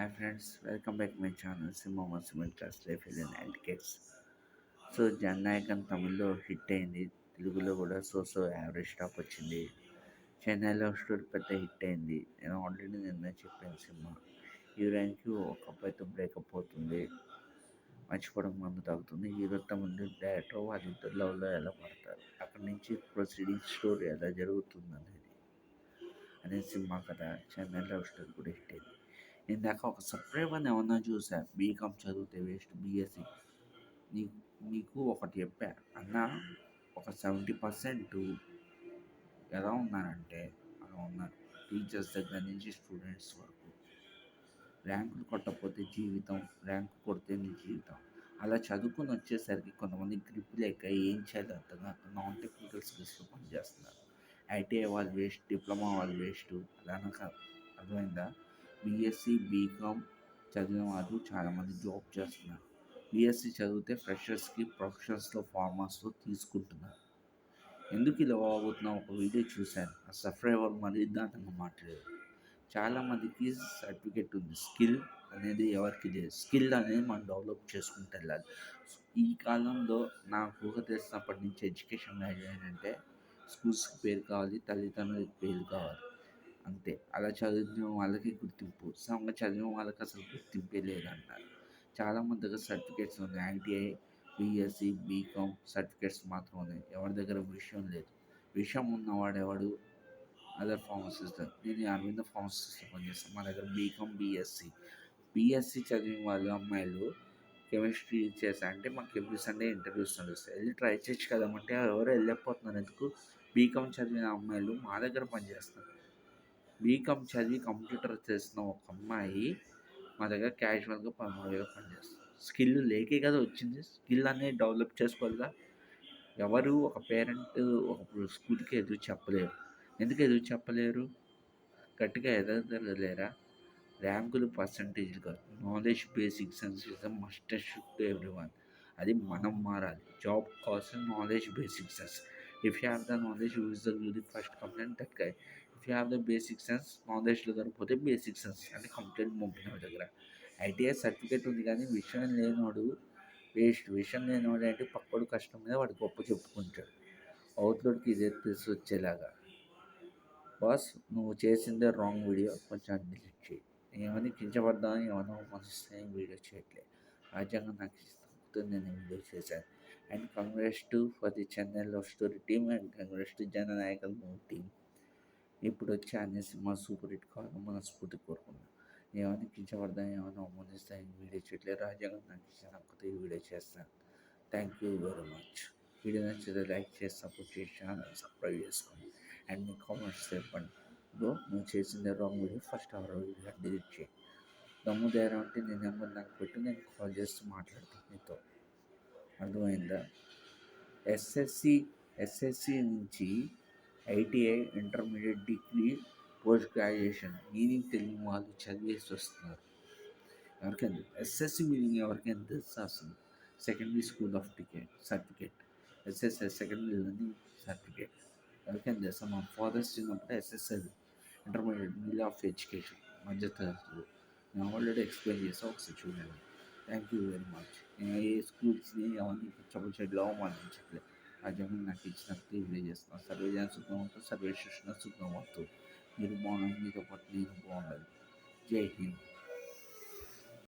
Hi friends, welcome back to my channel Simon Cement Class Life and Antiques. So Jana Nayagan తమిళ్లో hit అయింది, తెలుగులో కూడా so average top వచ్చింది. చెన్నైలో స్టోరీ పెద్ద హిట్ అయింది. నేను ఆల్రెడీ నిన్న చెప్పాను సినిమా హీరోయిన్కి ఒక అబ్బాయితో బ్రేకప్ అవుతుంది, మర్చిపోవడం మందు తాగుతుంది. హీరోతో ముందు డైరెక్టర్ వాళ్ళిద్దరు లవ్లో ఎలా పడతారు, అక్కడి నుంచి ప్రొసీడింగ్ స్టోరీ ఎలా జరుగుతుంది అనే సినిమా కథ. చెన్నై లవ్ స్టోరీ కూడా హిట్ అయింది. ఇందాక ఒక సబ్స్క్రైబర్ని ఏమన్నా చూసా, బీకామ్ చదివితే వేస్ట్, బీఎస్సీ. నీ నీకు ఒకటి చెప్పా అన్న, ఒక 70% ఎలా ఉన్నారంటే అలా ఉన్నారు. టీచర్స్ దగ్గర నుంచి స్టూడెంట్స్ వరకు. ర్యాంకులు కొట్టకపోతే జీవితం, ర్యాంకు కొడితే నీ జీవితం. అలా చదువుకొని వచ్చేసరికి కొంతమంది గ్రిప్ లేక ఏం చేయాలి అర్థం కాక నాన్ టెక్నికల్ స్కిల్స్లో పనిచేస్తున్నారు. ఐటీఐ వాళ్ళు వేస్ట్, డిప్లొమా వాళ్ళు వేస్ట్. అలా అర్థమైందా? బీఎస్సీ బీకామ్ చదివిన వాళ్ళు చాలామంది జాబ్ చేస్తున్నారు. బీఎస్సీ చదివితే ఫ్రెషర్స్కి ప్రొఫెషన్స్లో ఫార్మర్స్లో తీసుకుంటున్నారు. ఎందుకు ఇలా అవుతున్నా ఒక వీడియో చూశాను. ఆ సబ్స్క్రైబర్ మరీ దాంట్లో మాట్లాడారు. చాలామందికి సర్టిఫికెట్ ఉంది, స్కిల్ అనేది ఎవరికి లేదు. స్కిల్ అనేది మనం డెవలప్ చేసుకుంటూ వెళ్ళాలి. ఈ కాలంలో నాకు ఊహ తెలిసినప్పటి నుంచి ఎడ్యుకేషన్ ఏంటంటే స్కూల్స్కి పేరు కావాలి, తల్లిదండ్రులకి పేరు కావాలి, అంతే. అలా చదివిన వాళ్ళకి గుర్తింపు, సమంగా చదివిన వాళ్ళకి అసలు గుర్తింపే లేదంటారు. చాలామంది దగ్గర సర్టిఫికేట్స్ ఉన్నాయి, ఐటీఐ బీఎస్సీ బీకామ్ సర్టిఫికేట్స్ మాత్రం ఉన్నాయి. ఎవరి దగ్గర విషయం లేదు. విషయం ఉన్నవాడెవడు? Other pharmacist. నేను అరవింద ఫార్మసిస్ట్లో పనిచేస్తాను. మా దగ్గర బీకామ్ బీఎస్సీ చదివిన వాళ్ళు అమ్మాయిలు కెమిస్ట్రీ చేసా అంటే మాకు ఎవ్రీ సండే ఇంటర్వ్యూస్ నడుస్తాయి, వెళ్ళి ట్రై చేయొచ్చు కదమంటే ఎవరో వెళ్ళకపోతున్నారు. ఎందుకు? బీకామ్ చదివిన అమ్మాయిలు మా దగ్గర పనిచేస్తారు. బీకామ్ చదివి కంప్యూటర్ చేసిన ఒక అమ్మాయి మా దగ్గర క్యాజువల్గా 13,000 పనిచేస్తుంది. స్కిల్ లేకే కదా వచ్చింది. స్కిల్ అనేది డెవలప్ చేసుకోవాలిగా. ఎవరు ఒక పేరెంట్ ఒక స్కూల్కి ఎదురు చెప్పలేరు. ఎందుకు ఎదురు చెప్పలేరు? గట్టిగా ఎదగలేరా? ర్యాంకులు పర్సంటేజ్లు కాదు, knowledge basic sense is the must should to every one. అది మనం మారాలి. జాబ్ కావాల్సిన knowledge basic sense. If you have the knowledge use the first complaint that guy. If you have the basic sense, నాలెడ్జ్లో దొరికిపోతే basic sense అంటే complaint పంపిన దగ్గర. ITI certificate ఉంది కానీ విషయం లేనివాడు వేస్ట్. విషయం లేనివాడు అంటే పక్కడు కష్టం మీద వాడు గొప్ప చెప్పుకుంటాడు. అవుట్లోకి ఇదే తెలిసి వచ్చేలాగా. బాస్, నువ్వు చేసిందే రాంగ్ వీడియో, కొంచెం డిలీట్ చేయి. ఏమని కించపడ్డాను, ఏమన్నా మనస్తే వీడియో చేయట్లేదు. రాజ్యాంగం నాకు ఇష్టం, నేను వీడియో చేశాను. And congrats to for the Chennai love story team and congrats to Jananayagan movie team. ఇప్పుడు వచ్చే అన్ని సినిమా సూపర్ హిట్ కావాలని మనస్ఫూర్తి కోరుకున్నాను. ఏమైనా కించపడ్డాను, ఏమైనా అవమానిస్తాను, వీడియో చేయట్లేదు. రాజ్యాంగం నాకు ఇష్టం, కాకపోతే ఈ వీడియో చేస్తాను. Thank you very much. Video నచ్చితే లైక్ చేసి సపోర్ట్ చేసి ఛానల్ సబ్స్క్రైబ్ చేసుకోండి. అండ్ మీ కామెంట్స్ చెప్పండి. బ్రో, నువ్వు చేసిందే wrong video, first hour video delete చేయి. దమ్ము ధైర్యం అంటే నేను నెంబర్ నాకు పెట్టి నేను కాల్ చేస్తూ మాట్లాడతాను నీతో. అర్థమైందా? ఎస్ఎస్సి నుంచి ITI, intermediate, degree, post graduation meaning తెలియని వాళ్ళు చదివేసి వస్తున్నారు. ఎవరికైనా ఎస్ఎస్సి మీనింగ్ ఎవరికైనా తెలుసా అసలు? Secondary school of certificate. SSS secondary learning certificate ఎవరికైనా తెలుసా? మా ఫాదర్స్ చిన్నప్పుడు ఎస్ఎస్ఎల్ ఇంటర్మీడియట్ మిల్ ఆఫ్ ఎడ్యుకేషన్ మధ్య తరగతులు. నేను ఆల్రెడీ ఎక్స్ప్లెయిన్ చేసా, ఒకసారి చూడండి. Thank you very much. నేను ఏ స్కూల్స్ని అవన్నీ చెప్పట్లేదు, అవమానించట్లేదు. ఆ జగన్ నాకు ఇచ్చినట్టు ఇవే చేస్తున్నాను. సర్వేజన సుఖం ఉంటుంది, సర్వే సృష్ణ సుఖం అవుతుంది. మీరు బాగుండాలి, మీతో పాటు నేను బాగుండాలి. జై హింద్.